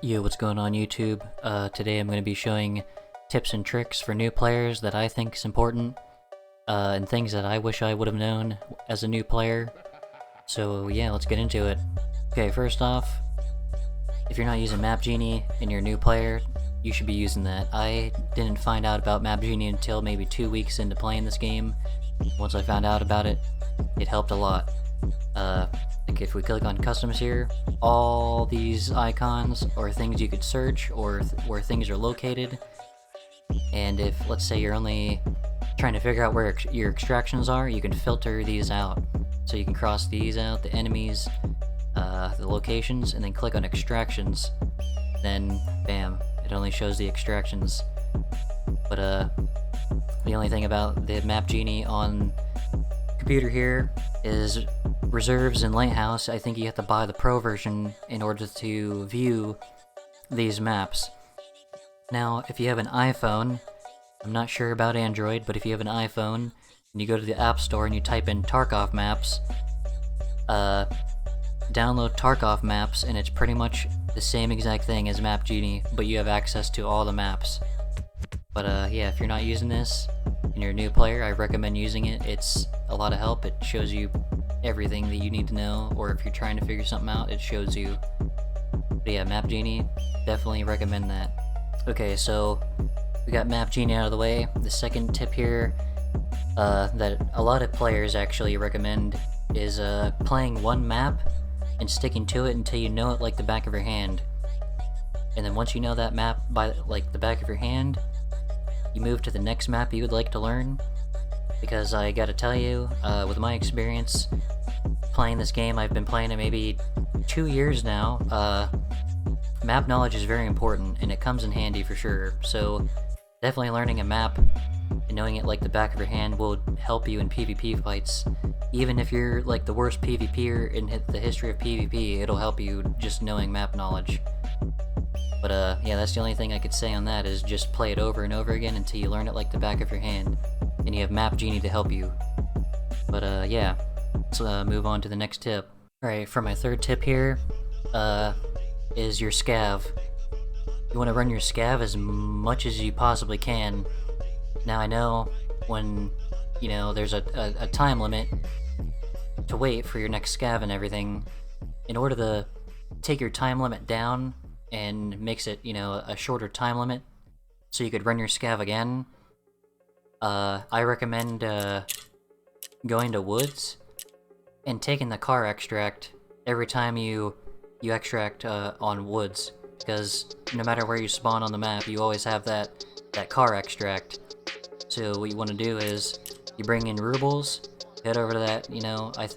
Yo, what's going on YouTube? Today I'm going to be showing tips and tricks for new players that I think is important, and things that I wish I would have known as a new player. So yeah, let's get into it. Okay, first off, if you're not using Map Genie and you're a new player, you should be using that. I didn't find out about Map Genie until maybe 2 weeks into playing this game. Once I found out about it, it helped a lot. Like if we click on customs here, all these icons are things you could search or where things are located. And if, let's say, you're only trying to figure out where your extractions are, you can filter these out. So you can cross these out, the enemies, the locations, and then click on extractions. Then, bam, it only shows the extractions. But the only thing about the Map Genie on computer here is reserves and lighthouse. I think you have to buy the pro version in order to view these maps. Now if you have an iPhone, I'm not sure about Android, but if you have an iPhone and you go to the App Store and you type in Tarkov maps, download Tarkov maps, and it's pretty much the same exact thing as Map Genie, but you have access to all the maps. But yeah, if you're not using this and you're a new player, I recommend using it. It's a lot of help. It shows you everything that you need to know, or if you're trying to figure something out, it shows you. But yeah, Map Genie, definitely recommend that. Okay, so we got Map Genie out of the way. The second tip here that a lot of players actually recommend is playing one map and sticking to it until you know it like the back of your hand. And then once you know that map by like the back of your hand, you move to the next map you would like to learn. Because I gotta tell you, with my experience playing this game, I've been playing it maybe 2 years now, map knowledge is very important, and it comes in handy for sure. So definitely learning a map and knowing it like the back of your hand will help you in PvP fights. Even if you're like the worst PvPer in the history of PvP, it'll help you just knowing map knowledge. But yeah, that's the only thing I could say on that, is just play it over and over again until you learn it like the back of your hand. And you have Map Genie to help you. But yeah, let's move on to the next tip. Alright, for my third tip here, is your scav. You want to run your scav as much as you possibly can. Now I know when, you know, there's a time limit to wait for your next scav and everything. In order to take your time limit down and makes it, you know, a shorter time limit, so you could run your scav again, I recommend going to woods and taking the car extract every time you extract on woods, because no matter where you spawn on the map, you always have that car extract. So what you want to do is you bring in rubles, head over to that, you know, I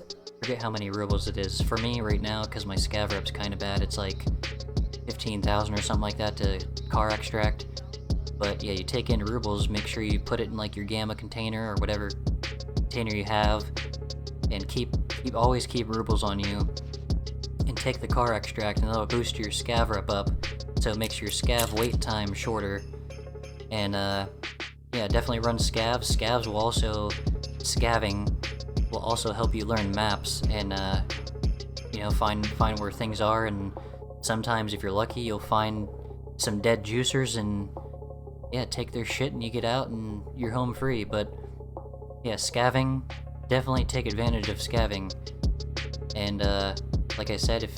forget how many rubles it is. For me right now, because my scav rep's kind of bad, it's like 15,000 or something like that to car extract. But yeah, you take in rubles, make sure you put it in like your gamma container or whatever container you have, and always keep rubles on you, and take the car extract, and that'll boost your scav rep up, so it makes your scav wait time shorter. And yeah, definitely run scavs. Scavving will also help you learn maps and you know, find where things are, and sometimes if you're lucky you'll find some dead juicers and yeah, take their shit and you get out and you're home free. But yeah, scavving, definitely take advantage of scavving. And like I said,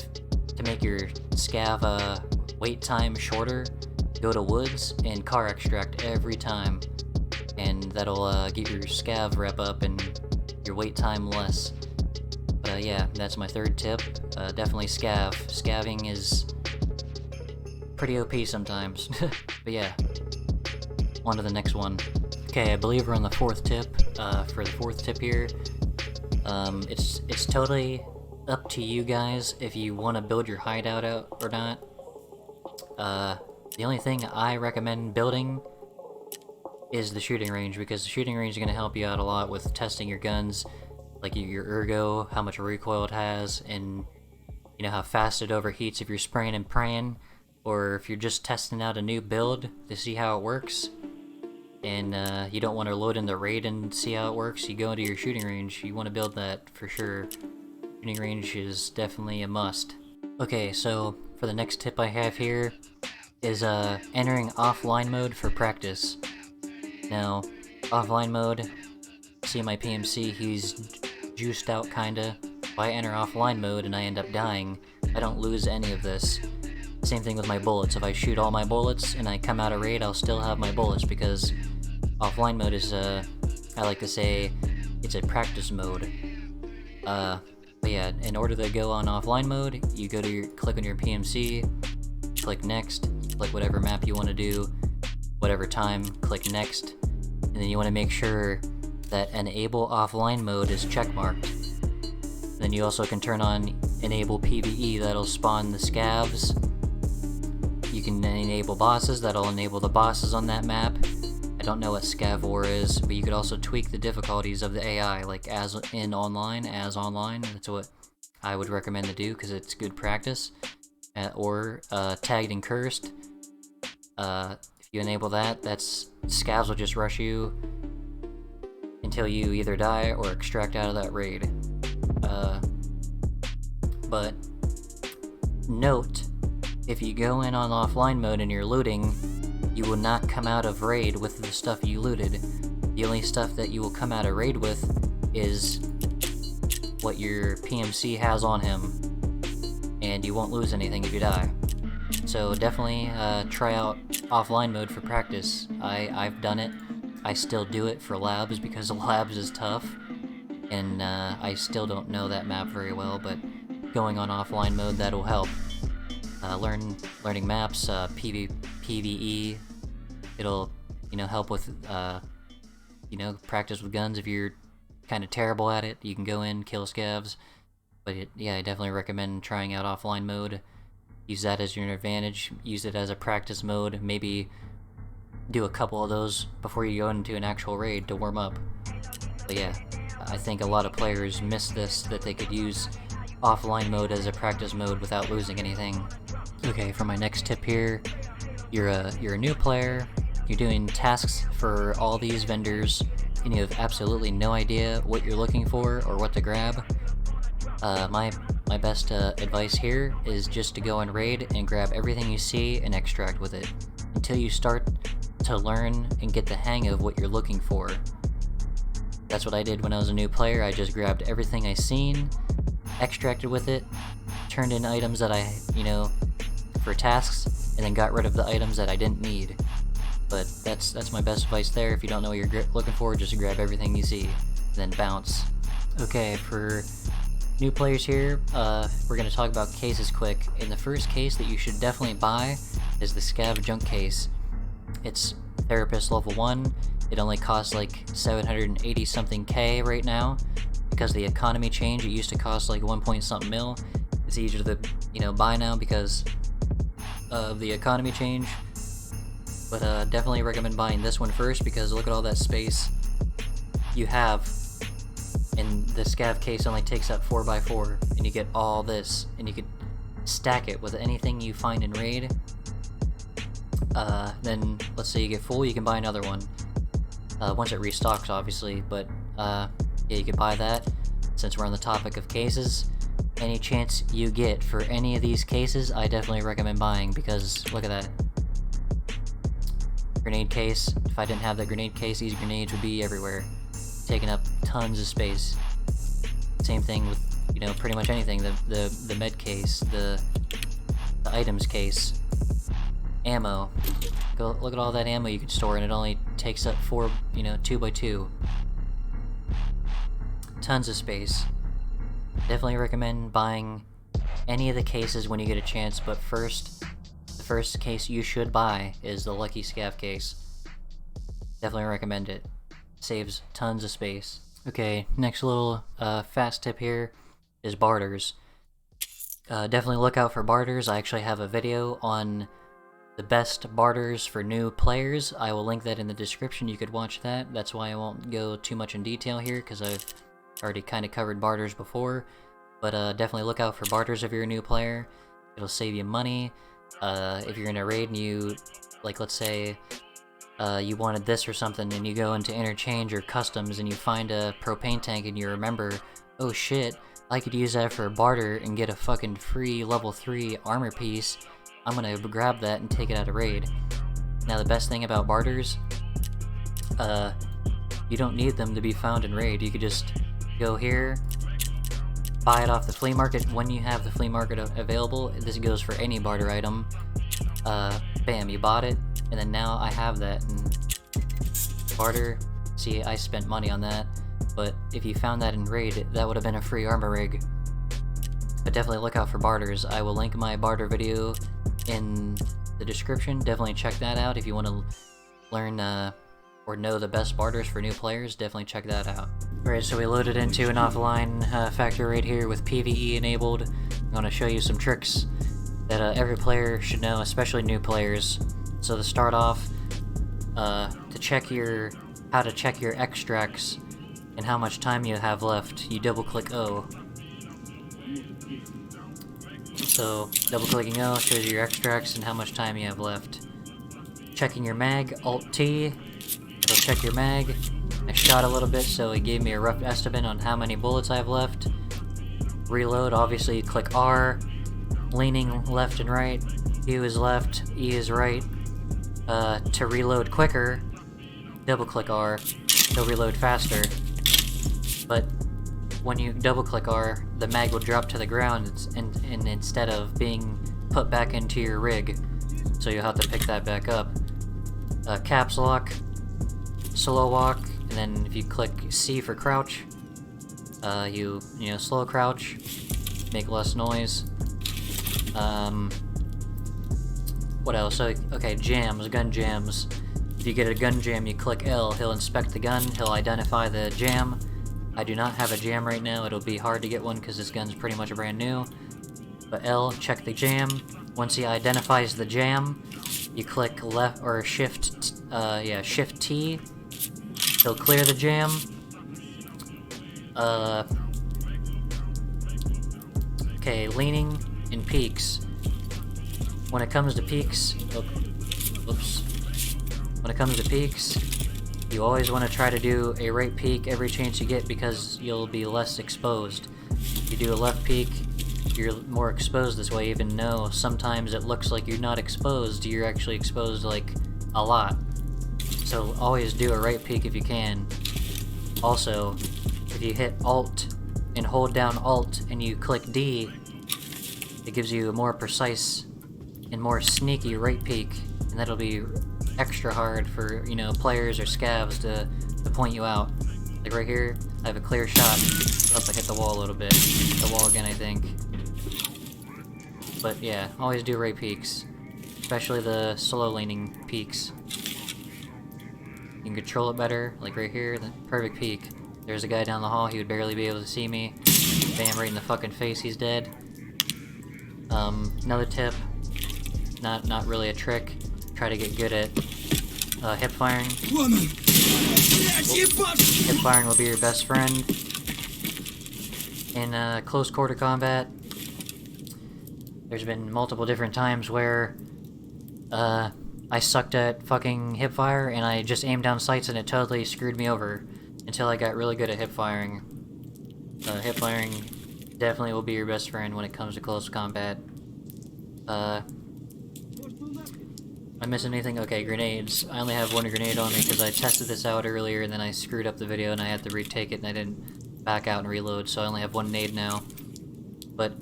to make your scav wait time shorter, go to woods and car extract every time, and that'll get your scav rep up and your wait time less. But yeah, that's my third tip. Definitely scav. Scavving is pretty OP sometimes. But yeah, on to the next one. Okay, I believe we're on the fourth tip. For the fourth tip here, it's totally up to you guys if you want to build your hideout out or not. The only thing I recommend building is the shooting range, because the shooting range is going to help you out a lot with testing your guns, like your ergo, how much recoil it has, and you know how fast it overheats if you're spraying and praying, or if you're just testing out a new build to see how it works, and you don't want to load in the raid and see how it works, you go into your shooting range. You want to build that for sure. Shooting range is definitely a must. Okay, so for the next tip I have here is entering offline mode for practice. Now, offline mode, see my PMC, he's juiced out kinda. If I enter offline mode and I end up dying, I don't lose any of this. Same thing with my bullets. If I shoot all my bullets and I come out of raid, I'll still have my bullets because offline mode is, I like to say, it's a practice mode. But yeah, in order to go on offline mode, you go to click on your PMC, click next, click whatever map you want to do, whatever time, click next, and then you want to make sure that enable offline mode is checkmarked. Then you also can turn on enable PvE, that'll spawn the scavs. You can enable bosses, that'll enable the bosses on that map. I don't know what Scav War is, but you could also tweak the difficulties of the AI, like as online. That's what I would recommend to do because it's good practice. Or tagged and cursed. If you enable that, scavs will just rush you until you either die or extract out of that raid. But note, if you go in on offline mode and you're looting, you will not come out of raid with the stuff you looted. The only stuff that you will come out of raid with is what your PMC has on him, and you won't lose anything if you die. So definitely try out offline mode for practice. I've done it. I still do it for labs because labs is tough, and I still don't know that map very well, but going on offline mode, that'll help. Learning maps, PvE, it'll, help with, practice with guns. If you're kind of terrible at it, you can go in, kill scavs. But yeah, I definitely recommend trying out offline mode. Use that as your advantage, use it as a practice mode, maybe do a couple of those before you go into an actual raid to warm up. But yeah, I think a lot of players miss this, that they could use offline mode as a practice mode without losing anything. Okay, for my next tip here, you're a new player, you're doing tasks for all these vendors, and you have absolutely no idea what you're looking for or what to grab. My best advice here is just to go in raid and grab everything you see and extract with it, until you start to learn and get the hang of what you're looking for. That's what I did when I was a new player. I just grabbed everything I seen, extracted with it, turned in items that I, for tasks, and then got rid of the items that I didn't need. But that's my best advice there. If you don't know what you're looking for, just grab everything you see, then bounce. Okay, for new players here, we're going to talk about cases quick. And the first case that you should definitely buy is the Scav Junk case. It's Therapist level 1. It only costs like 780 something K right now. Because of the economy change, it used to cost like 1 point something mil. It's easier to, buy now because of the economy change. But definitely recommend buying this one first, because look at all that space you have. And the Scav case only takes up 4x4, and you get all this, and you could stack it with anything you find in raid. Then let's say you get full, you can buy another one. Once it restocks, obviously, but yeah, you could buy that. Since we're on the topic of cases, any chance you get for any of these cases, I definitely recommend buying, because look at that. Grenade case. If I didn't have that grenade case, these grenades would be everywhere, taking up tons of space. Same thing with, pretty much anything. The med case, the items case, ammo. Go look at all that ammo you can store, and it only takes up 2x2. Tons of space. Definitely recommend buying any of the cases when you get a chance, but the first case you should buy is the Lucky Scav case. Definitely recommend it. Saves tons of space. Okay, next little fast tip here is barters. Definitely look out for barters. I actually have a video on the best barters for new players. I will link that in the description. You could watch that. That's why I won't go too much in detail here, because I've already kind of covered barters before. But definitely look out for barters if you're a new player. It'll save you money. If you're in a raid and you, like, let's say you wanted this or something, and you go into interchange or customs and you find a propane tank and you remember, oh shit, I could use that for barter and get a fucking free level 3 armor piece, I'm gonna grab that and take it out of raid. Now the best thing about barters, you don't need them to be found in raid. You could just go here, buy it off the flea market when you have the flea market available. This goes for any barter item. Bam, you bought it, and then now I have that, and barter, see, I spent money on that, but if you found that in raid, that would have been a free armor rig. But definitely look out for barters. I will link my barter video in the description. Definitely check that out if you want to learn or know the best barters for new players. Definitely check that out. Alright, so we loaded into an offline factory right here with PvE enabled. I'm going to show you some tricks that every player should know, especially new players. So to start off, how to check your extracts and how much time you have left, you double click O. So double clicking O shows you your extracts and how much time you have left. Checking your mag, Alt T, it'll check your mag. I shot a little bit, so it gave me a rough estimate on how many bullets I have left. Reload, obviously you click R. Leaning left and right, U is left, E is right. To reload quicker, double click R, it'll reload faster. But when you double click R, the mag will drop to the ground and instead of being put back into your rig, so you'll have to pick that back up. Caps lock, slow walk, and then if you click C for crouch, you know, slow crouch, make less noise. What else? So, okay, jams, gun jams. If you get a gun jam, you click L, he'll inspect the gun, he'll identify the jam. I do not have a jam right now, it'll be hard to get one because this gun's pretty much brand new. But L, check the jam. Once he identifies the jam, you click left or shift T. He'll clear the jam. Okay, leaning and peaks. When it comes to peaks, when it comes to peaks, you always want to try to do a right peak every chance you get because you'll be less exposed. If you do a left peek, you're more exposed this way, even though sometimes it looks like you're not exposed, you're actually exposed like a lot. So always do a right peek if you can. Also, if you hit Alt and hold down Alt and you click D, it gives you a more precise and more sneaky right peek, and that'll be extra hard for, you know, players or scavs to point you out. Like right here, I have a clear shot. Oh, I hit the wall a little bit. The wall again, I think. But yeah, always do right peeks. Especially the slow leaning peeks. You can control it better, like right here, the perfect peek. There's a guy down the hall, he would barely be able to see me. Bam, right in the fucking face, he's dead. Another tip, not really a trick, try to get good at hip firing. Hip firing will be your best friend. In close quarter combat, there's been multiple different times where I sucked at fucking hip fire and I just aimed down sights and it totally screwed me over until I got really good at hip firing. Hip firing definitely will be your best friend when it comes to close combat. Am I missing anything? Okay, grenades. I only have one grenade on me because I tested this out earlier and then I screwed up the video and I had to retake it and I didn't back out and reload, so I only have one nade now. But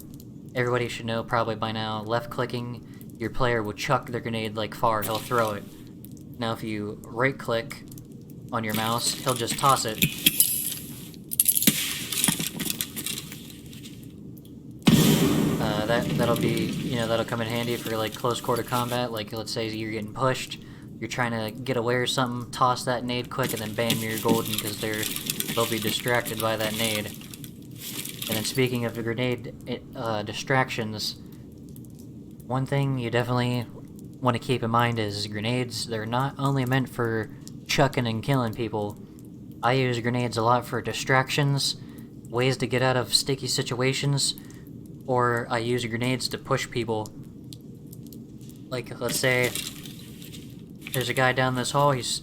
everybody should know probably by now, left clicking, your player will chuck their grenade like far, he'll throw it. Now if you right click on your mouse, he'll just toss it. That'll be, you know, that'll come in handy for like close quarter combat. Like let's say you're getting pushed, you're trying to get away or something, toss that nade quick and then bam, you're golden because they'll be distracted by that nade. And then speaking of the grenade distractions, one thing you definitely want to keep in mind is grenades, they're not only meant for chucking and killing people. I use grenades a lot for distractions, ways to get out of sticky situations, or I use grenades to push people. Like, let's say there's a guy down this hall, he's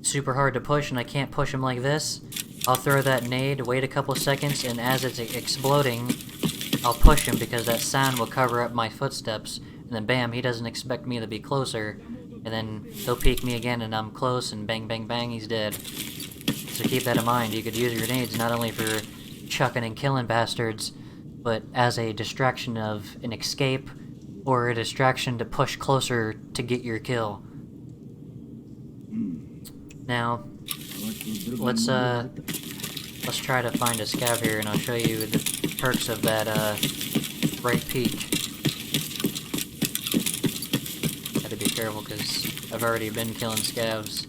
super hard to push and I can't push him like this. I'll throw that nade, wait a couple seconds, and as it's exploding, I'll push him because that sound will cover up my footsteps, and then bam, he doesn't expect me to be closer, and then he'll peek me again and I'm close, and bang bang bang, he's dead. So keep that in mind. You could use your nades not only for chucking and killing bastards, but as a distraction of an escape, or a distraction to push closer to get your kill. Now, let's try to find a scav here, and I'll show you the perks of that right peak. Gotta be careful because I've already been killing scavs.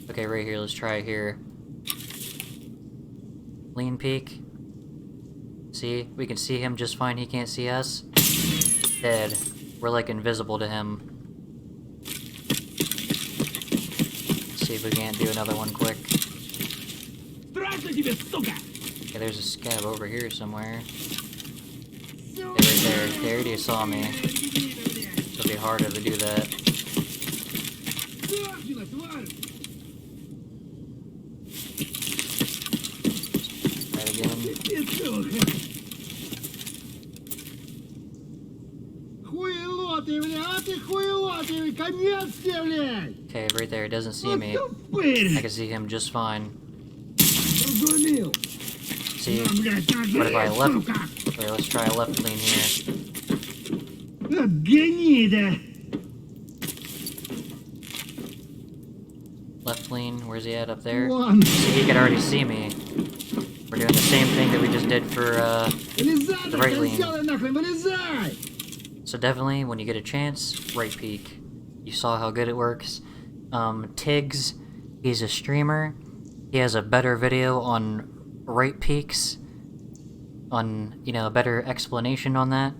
Okay, right here, let's try it here. Lean peek. See, we can see him just fine, he can't see us. Dead. We're like invisible to him. Let's see if we can't do another one quick. Okay, there's a scav over here somewhere. Yeah, right there. They already saw me. It'll be harder to do that. Right again. Okay, right there. It doesn't see me. I can see him just fine. See? What if I left? Okay, let's try a left lean here. Left lean, where's he at up there? See, he could already see me. We're doing the same thing that we just did for the right lean. So definitely, when you get a chance, right peek. You saw how good it works. Tiggs, he's a streamer. He has a better video on right peaks, on, you know, a better explanation on that.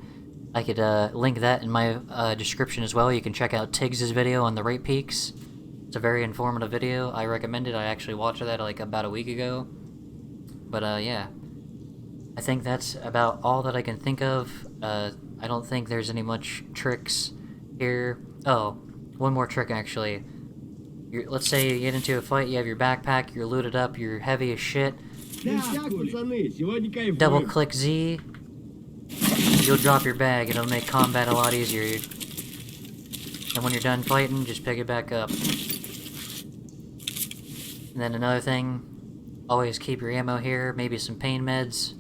I could link that in my description as well. You can check out Tiggs' video on the right peaks. It's a very informative video. I recommend it. I actually watched that like about a week ago. But yeah, I think that's about all that I can think of. I don't think there's any much tricks here. Oh, one more trick actually. Let's say you get into a fight, you have your backpack, you're looted up, you're heavy as shit. Double click Z, you'll drop your bag, it'll make combat a lot easier. And when you're done fighting, just pick it back up. And then another thing, always keep your ammo here, maybe some pain meds.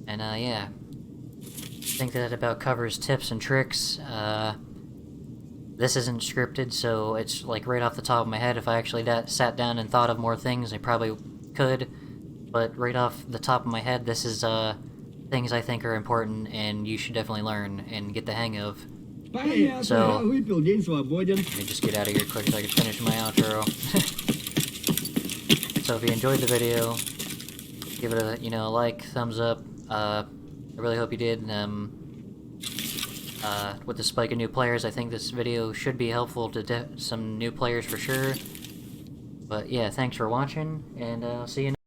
And yeah, I think that about covers tips and tricks. This isn't scripted, so it's like right off the top of my head. If I actually sat down and thought of more things, I probably could. But right off the top of my head, this is things I think are important and you should definitely learn and get the hang of. So, let me just get out of here quick so I can finish my outro. So if you enjoyed the video, give it a, a like, thumbs up. I really hope you did. With the spike of new players, I think this video should be helpful to some new players for sure. But yeah, thanks for watching, and I'll see you next time.